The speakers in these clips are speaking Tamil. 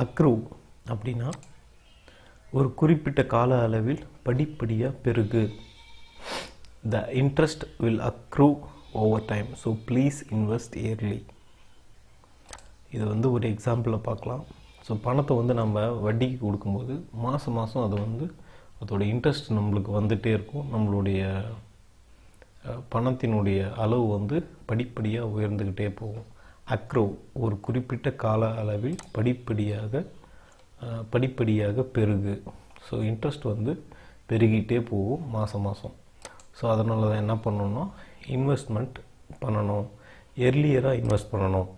அக்ரூ அப்படின்னா ஒரு குறிப்பிட்ட கால அளவில் படிப்படியாக பெருகு. The interest will accrue over time, so please invest early. இது வந்து ஒரு எக்ஸாம்பிளில் பார்க்கலாம். ஸோ பணத்தை வந்து நம்ம வட்டிக்கு கொடுக்கும்போது மாதம் மாதம் அது வந்து அதோடய இன்ட்ரெஸ்ட் நம்மளுக்கு வந்துகிட்டே இருக்கும். நம்மளுடைய பணத்தினுடைய அளவு வந்து படிப்படியாக உயர்ந்துக்கிட்டே போகும். அக்ரூ ஒரு குறிப்பிட்ட கால அளவில் படிப்படியாக பெருகு. ஸோ இன்ட்ரெஸ்ட் வந்து பெருகிட்டே போகும் மாதம் மாதம். ஸோ அதனால தான் என்ன பண்ணணும்னா இன்வெஸ்ட்மெண்ட் பண்ணணும், எர்லியராக இன்வெஸ்ட் பண்ணணும்.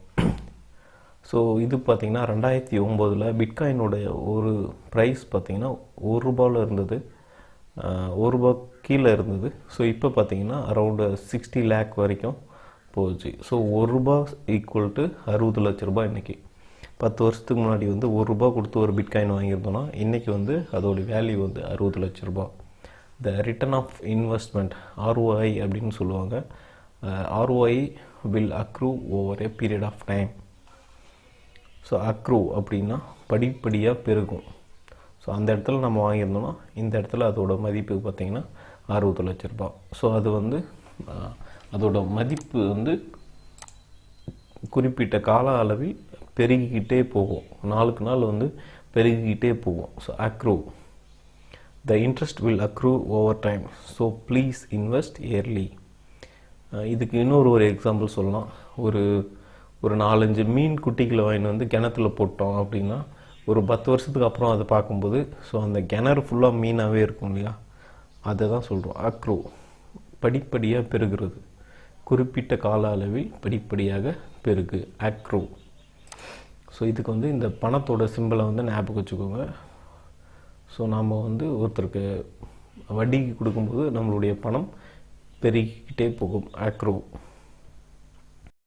ஸோ இது பார்த்திங்கன்னா 2009 பிட்காயினுடைய ஒரு ப்ரைஸ் பார்த்திங்கன்னா ₹1 இருந்தது, ₹1 கீழே இருந்தது. ஸோ இப்போ பார்த்திங்கன்னா அரௌண்டு 60 lakh வரைக்கும் போச்சு. ஸோ ₹1 ஈக்குவல் டு 60 லட்ச ரூபாய். இன்றைக்கி 10 வருஷத்துக்கு முன்னாடி வந்து ₹1 கொடுத்து ஒரு பிட்காயின் வாங்கியிருந்தோன்னா இன்றைக்கி வந்து அதோடய வேல்யூ வந்து 60 லட்ச ரூபாய். The return of investment ROI அப்படின்னு சொல்லுவாங்க. ROI will accrue over a period of time. So accrue அப்படின்னா படிப்படியாக பெருகும். ஸோ அந்த இடத்துல நம்ம வாங்கியிருந்தோம்னா இந்த இடத்துல அதோட மதிப்பு பார்த்திங்கன்னா 60 லட்ச ரூபாய். ஸோ அது வந்து அதோட மதிப்பு வந்து குறிப்பிட்ட கால அளவில் பெருகிக்கிட்டே போகும், நாளுக்கு நாள் வந்து பெருகிக்கிட்டே போகும். So accrue the interest will accrue over time, so please invest early. இதுக்கு இன்னொரு எக்ஸாம்பிள் சொல்லலாம். ஒரு 4-5 மீன் குட்டிகளை வாங்கிட்டு வந்து கிணத்துல போட்டோம் அப்படின்னா ஒரு 10 வருஷத்துக்கு அப்புறம் அதை பார்க்கும்போது ஸோ அந்த கிணறு ஃபுல்லாக மீனாகவே இருக்கும் இல்லையா, அதை தான் சொல்கிறோம் அக்ரூ. படிப்படியாக பெருகிறது, குறிப்பிட்ட கால அளவில் படிப்படியாக பெருகு, அக்ரூ. ஸோ இதுக்கு வந்து இந்த பணத்தோட சிம்பிளை வந்து ஞாபகம் வச்சுக்கோங்க. ஸோ நாம் வந்து ஒருத்தருக்கு வட்டிக்கு கொடுக்கும்போது நம்மளுடைய பணம் பெருகிக்கிட்டே போகும், அக்ரூ.